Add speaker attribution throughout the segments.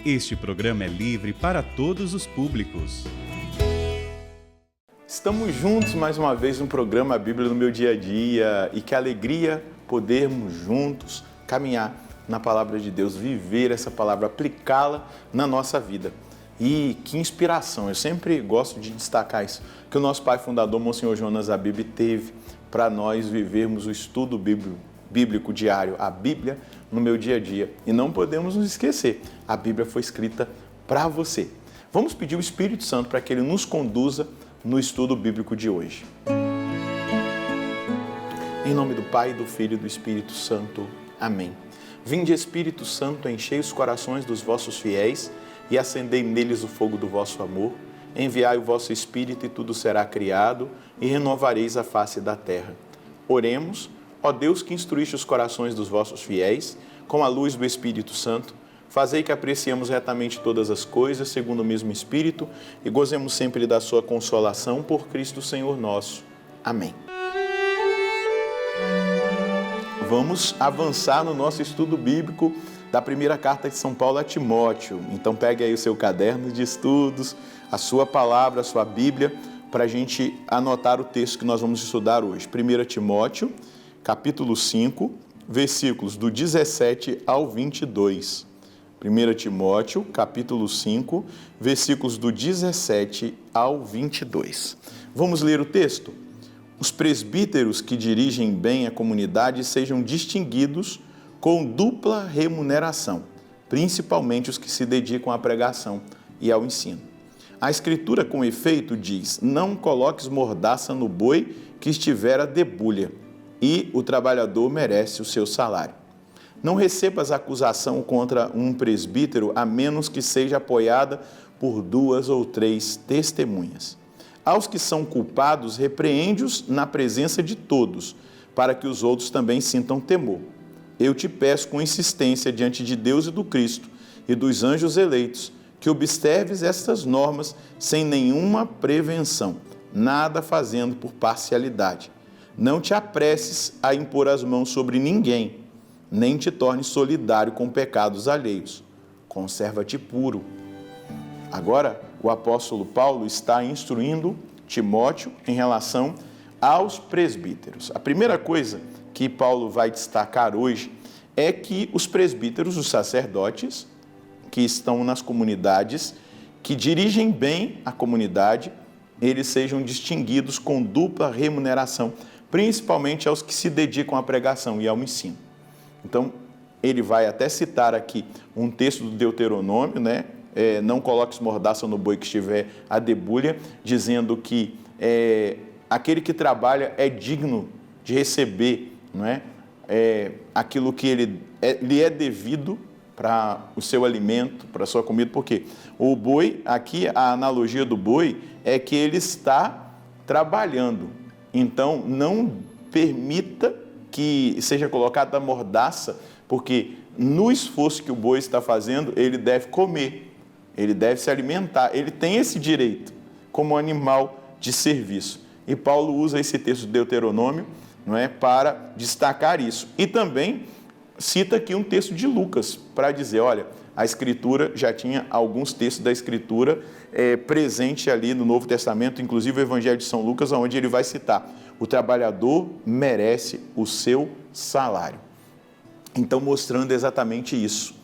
Speaker 1: Este programa é livre para todos os públicos.
Speaker 2: Estamos juntos mais uma vez no programa A Bíblia no Meu Dia a Dia, e que alegria podermos juntos caminhar na palavra de Deus, viver essa palavra, aplicá-la na nossa vida. E que inspiração, eu sempre gosto de destacar isso, que o nosso pai fundador, Monsenhor Jonas Abib, teve para nós vivermos o estudo bíblico diário, a Bíblia no meu dia a dia. E não podemos nos esquecer, a Bíblia foi escrita para você. Vamos pedir o Espírito Santo para que ele nos conduza no estudo bíblico de hoje. Em nome do Pai, do Filho e do Espírito Santo. Amém. Vinde, Espírito Santo, enchei os corações dos vossos fiéis e acendei neles o fogo do vosso amor. Enviai o vosso Espírito e tudo será criado e renovareis a face da terra. Oremos. Ó Deus, que instruíste os corações dos vossos fiéis, com a luz do Espírito Santo, fazei que apreciemos retamente todas as coisas, segundo o mesmo Espírito, e gozemos sempre da sua consolação, por Cristo Senhor nosso. Amém. Vamos avançar no nosso estudo bíblico da primeira carta de São Paulo a Timóteo. Então pegue aí o seu caderno de estudos, a sua palavra, a sua Bíblia, para a gente anotar o texto que nós vamos estudar hoje. 1 Timóteo, capítulo 5, versículos do 17 ao 22. 1 Timóteo, capítulo 5, versículos do 17 ao 22. Vamos ler o texto? Os presbíteros que dirigem bem a comunidade sejam distinguidos com dupla remuneração, principalmente os que se dedicam à pregação e ao ensino. A Escritura, com efeito, diz: não coloques mordaça no boi que estiver à debulha, e o trabalhador merece o seu salário. Não recebas acusação contra um presbítero, a menos que seja apoiada por 2 ou 3 testemunhas. Aos que são culpados, repreende-os na presença de todos, para que os outros também sintam temor. Eu te peço com insistência diante de Deus e do Cristo e dos anjos eleitos, que observes estas normas sem nenhuma prevenção, nada fazendo por parcialidade. Não te apresses a impor as mãos sobre ninguém, nem te tornes solidário com pecados alheios. Conserva-te puro. Agora, o apóstolo Paulo está instruindo Timóteo em relação aos presbíteros. A primeira coisa que Paulo vai destacar hoje é que os presbíteros, os sacerdotes, que estão nas comunidades, que dirigem bem a comunidade, eles sejam distinguidos com dupla remuneração, principalmente aos que se dedicam à pregação e ao ensino. Então, ele vai até citar aqui um texto do Deuteronômio, né? Não coloques mordaça no boi que estiver à debulha, dizendo que aquele que trabalha é digno de receber, não é? Aquilo que lhe é devido para o seu alimento, para a sua comida, porque o boi, aqui a analogia do boi é que ele está trabalhando. Então, não permita que seja colocada a mordaça, porque no esforço que o boi está fazendo, ele deve comer, ele deve se alimentar, ele tem esse direito como animal de serviço. E Paulo usa esse texto de Deuteronômio, não é, para destacar isso. E também cita aqui um texto de Lucas para dizer, olha, a Escritura já tinha alguns textos da Escritura presente ali no Novo Testamento, inclusive o Evangelho de São Lucas, onde ele vai citar: o trabalhador merece o seu salário. Então, mostrando exatamente isso,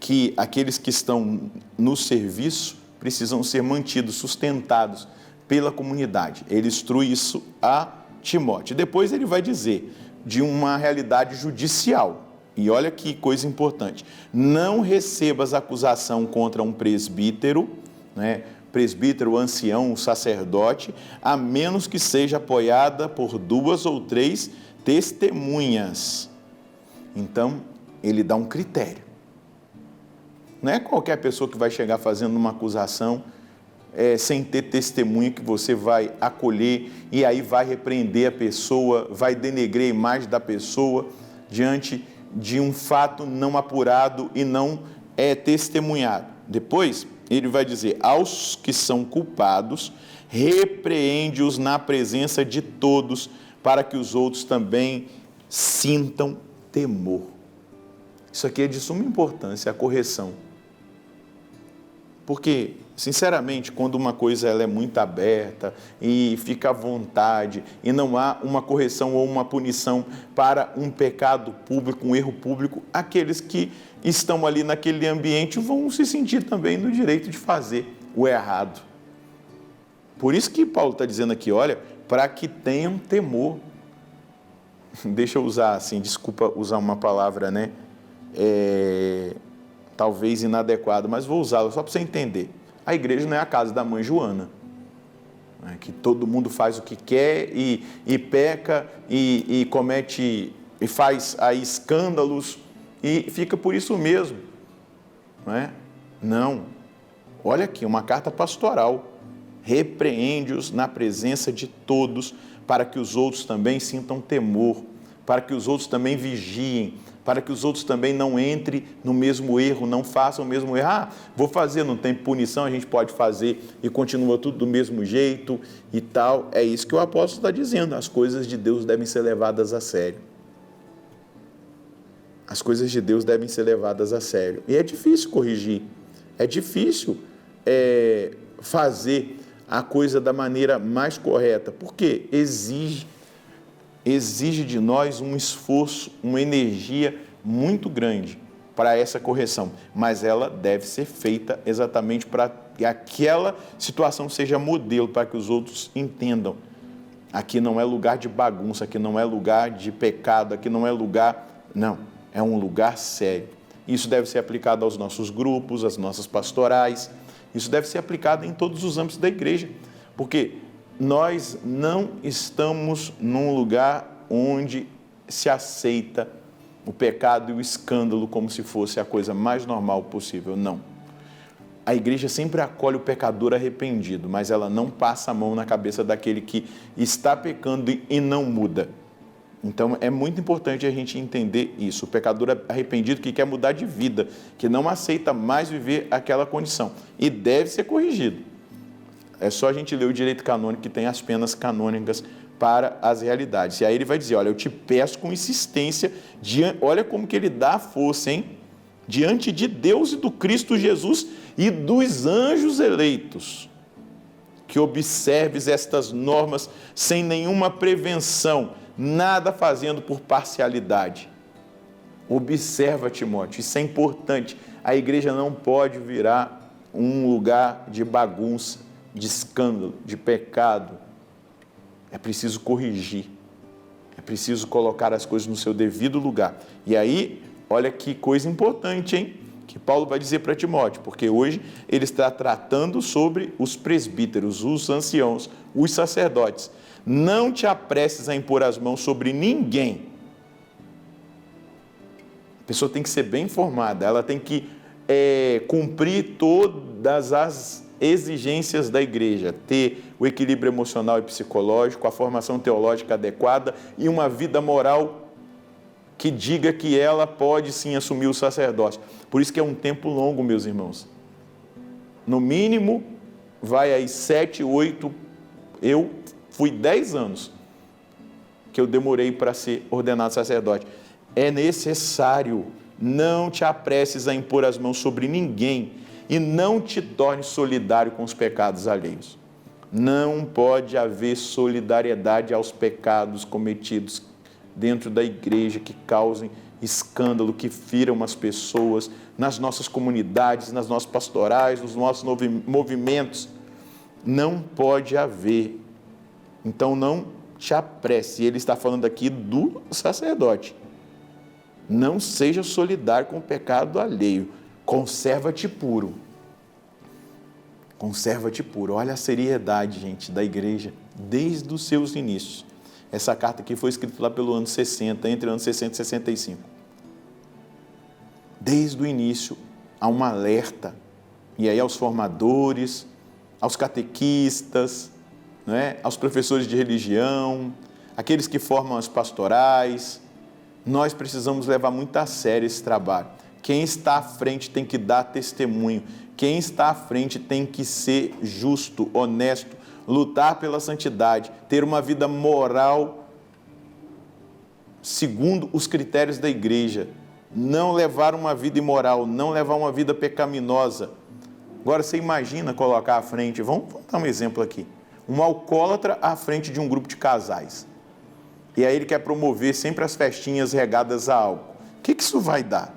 Speaker 2: que aqueles que estão no serviço precisam ser mantidos, sustentados pela comunidade. Ele instrui isso a Timóteo. Depois ele vai dizer de uma realidade judicial. E olha que coisa importante. Não recebas acusação contra um presbítero, né? Presbítero, ancião, sacerdote, a menos que seja apoiada por 2 ou 3 testemunhas. Então, ele dá um critério. Não é qualquer pessoa que vai chegar fazendo uma acusação sem ter testemunha que você vai acolher e aí vai repreender a pessoa, vai denegrir a imagem da pessoa diante de um fato não apurado e não testemunhado. Depois, ele vai dizer: aos que são culpados, repreende-os na presença de todos, para que os outros também sintam temor. Isso aqui é de suma importância, a correção. Porque, sinceramente, quando uma coisa ela é muito aberta e fica à vontade e não há uma correção ou uma punição para um pecado público, um erro público, aqueles que estão ali naquele ambiente vão se sentir também no direito de fazer o errado. Por isso que Paulo está dizendo aqui, olha, para que tenham temor. Deixa eu usar assim, desculpa usar uma palavra, né? Talvez inadequada, mas vou usá-la só para você entender. A igreja não é a casa da mãe Joana, né? Que todo mundo faz o que quer e peca e comete e faz aí escândalos e fica por isso mesmo, não é? Não. Olha aqui, uma carta pastoral. Repreende-os na presença de todos, para que os outros também sintam temor, para que os outros também vigiem, para que os outros também não entrem no mesmo erro, não façam o mesmo erro. Vou fazer, não tem punição, a gente pode fazer e continua tudo do mesmo jeito e tal. É isso que o apóstolo está dizendo, as coisas de Deus devem ser levadas a sério. As coisas de Deus devem ser levadas a sério. E é difícil corrigir, é difícil fazer a coisa da maneira mais correta, porque exige de nós um esforço, uma energia muito grande para essa correção, mas ela deve ser feita exatamente para que aquela situação seja modelo, para que os outros entendam. Aqui não é lugar de bagunça, aqui não é lugar de pecado, aqui não é lugar... Não, é um lugar sério. Isso deve ser aplicado aos nossos grupos, às nossas pastorais. Isso deve ser aplicado em todos os âmbitos da igreja, porque nós não estamos num lugar onde se aceita o pecado e o escândalo como se fosse a coisa mais normal possível. Não. A igreja sempre acolhe o pecador arrependido, mas ela não passa a mão na cabeça daquele que está pecando e não muda. Então, é muito importante a gente entender isso. O pecador arrependido que quer mudar de vida, que não aceita mais viver aquela condição e deve ser corrigido. É só a gente ler o direito canônico que tem as penas canônicas para as realidades. E aí ele vai dizer, olha, eu te peço com insistência, olha como que ele dá força, hein? Diante de Deus e do Cristo Jesus e dos anjos eleitos, que observes estas normas sem nenhuma prevenção, nada fazendo por parcialidade. Observa, Timóteo, isso é importante. A igreja não pode virar um lugar de bagunça, de escândalo, de pecado. É preciso corrigir. É preciso colocar as coisas no seu devido lugar. E aí, olha que coisa importante, hein? Que Paulo vai dizer para Timóteo, porque hoje ele está tratando sobre os presbíteros, os anciãos, os sacerdotes. Não te apresses a impor as mãos sobre ninguém. A pessoa tem que ser bem informada, ela tem que cumprir todas as exigências da igreja, ter o equilíbrio emocional e psicológico, a formação teológica adequada e uma vida moral que diga que ela pode sim assumir o sacerdócio. Por isso que é um tempo longo, meus irmãos. No mínimo, vai aí 7, 8, eu fui 10 anos que eu demorei para ser ordenado sacerdote. É necessário, não te apresses a impor as mãos sobre ninguém e não te torne solidário com os pecados alheios. Não pode haver solidariedade aos pecados cometidos dentro da igreja que causem escândalo, que firam as pessoas, nas nossas comunidades, nas nossas pastorais, nos nossos movimentos. Não pode haver. Então, não te apresse. Ele está falando aqui do sacerdote. Não seja solidário com o pecado alheio. Conserva-te puro. Conserva-te puro. Olha a seriedade, gente, da igreja, desde os seus inícios. Essa carta aqui foi escrita lá pelo ano 60, entre anos 60 e 65. Desde o início, há um alerta. E aí aos formadores, aos catequistas, aos professores de religião, aqueles que formam as pastorais, nós precisamos levar muito a sério esse trabalho. Quem está à frente tem que dar testemunho, quem está à frente tem que ser justo, honesto, lutar pela santidade, ter uma vida moral segundo os critérios da igreja, não levar uma vida imoral, não levar uma vida pecaminosa. Agora você imagina colocar à frente, vamos dar um exemplo aqui, um alcoólatra à frente de um grupo de casais. E aí ele quer promover sempre as festinhas regadas a álcool. O que isso vai dar?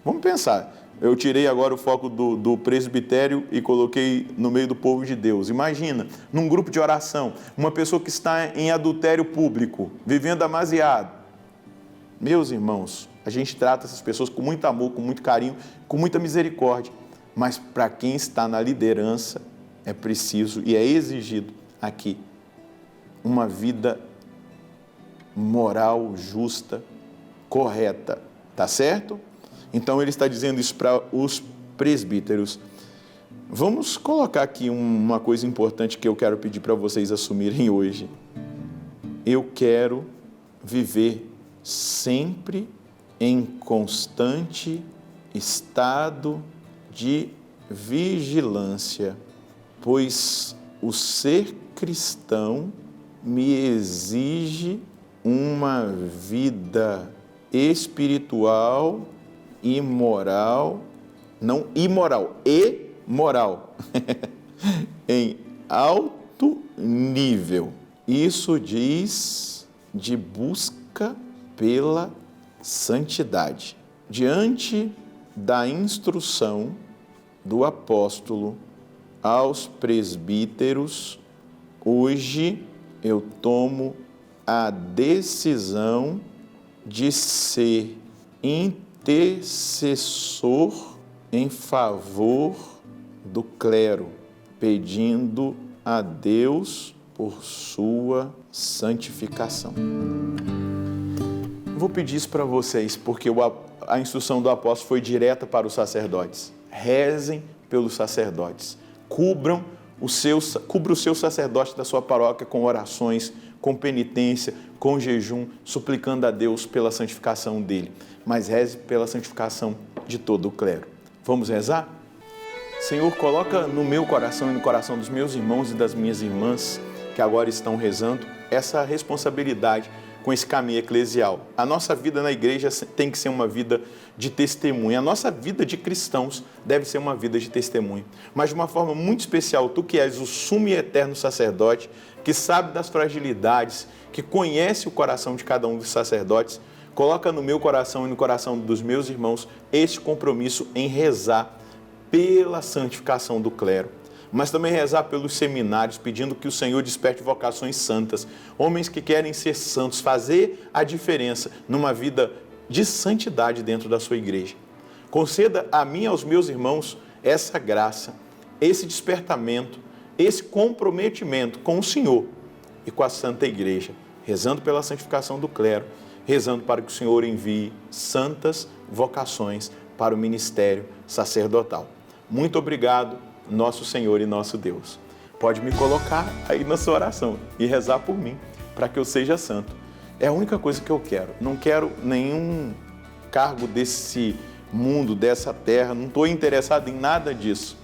Speaker 2: Vamos pensar. Eu tirei agora o foco do presbitério e coloquei no meio do povo de Deus. Imagina, num grupo de oração, uma pessoa que está em adultério público, vivendo amasiado. Meus irmãos, a gente trata essas pessoas com muito amor, com muito carinho, com muita misericórdia. Mas para quem está na liderança, é preciso e é exigido aqui uma vida moral, justa, correta. Tá certo? Então ele está dizendo isso para os presbíteros. Vamos colocar aqui uma coisa importante que eu quero pedir para vocês assumirem hoje. Eu quero viver sempre em constante estado de vigilância, pois o ser cristão me exige uma vida espiritual e moral, não imoral, e moral, em alto nível. Isso diz de busca pela santidade. Diante da instrução do apóstolo aos presbíteros, hoje eu tomo a decisão de ser intercessor em favor do clero, pedindo a Deus por sua santificação. Vou pedir isso para vocês, porque a instrução do apóstolo foi direta para os sacerdotes. Rezem pelos sacerdotes. Cubra o seu sacerdote da sua paróquia com orações, com penitência, com jejum, suplicando a Deus pela santificação dele. Mas reze pela santificação de todo o clero. Vamos rezar? Senhor, coloca no meu coração e no coração dos meus irmãos e das minhas irmãs que agora estão rezando essa responsabilidade com esse caminho eclesial. A nossa vida na igreja tem que ser uma vida de testemunho. A nossa vida de cristãos deve ser uma vida de testemunho. Mas de uma forma muito especial, tu que és o sumo e eterno sacerdote, que sabe das fragilidades, que conhece o coração de cada um dos sacerdotes, coloca no meu coração e no coração dos meus irmãos este compromisso em rezar pela santificação do clero, mas também rezar pelos seminários, pedindo que o Senhor desperte vocações santas, homens que querem ser santos, fazer a diferença numa vida de santidade dentro da sua igreja. Conceda a mim e aos meus irmãos essa graça, esse despertamento, esse comprometimento com o Senhor e com a Santa Igreja, rezando pela santificação do clero, rezando para que o Senhor envie santas vocações para o ministério sacerdotal. Muito obrigado, nosso Senhor e nosso Deus. Pode me colocar aí na sua oração e rezar por mim, para que eu seja santo. É a única coisa que eu quero. Não quero nenhum cargo desse mundo, dessa terra, não estou interessado em nada disso.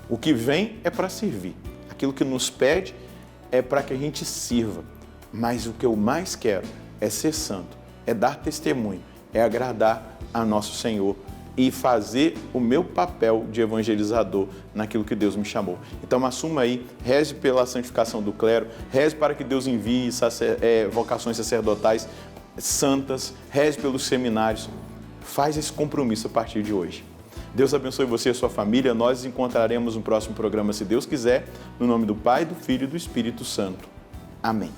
Speaker 2: O que vem é para servir. Aquilo que nos pede é para que a gente sirva. Mas o que eu mais quero é ser santo, é dar testemunho, é agradar a nosso Senhor e fazer o meu papel de evangelizador naquilo que Deus me chamou. Então assuma aí, reze pela santificação do clero, reze para que Deus envie vocações sacerdotais santas, reze pelos seminários. Faz esse compromisso a partir de hoje. Deus abençoe você e a sua família. Nós nos encontraremos no próximo programa, se Deus quiser, no nome do Pai, do Filho e do Espírito Santo. Amém.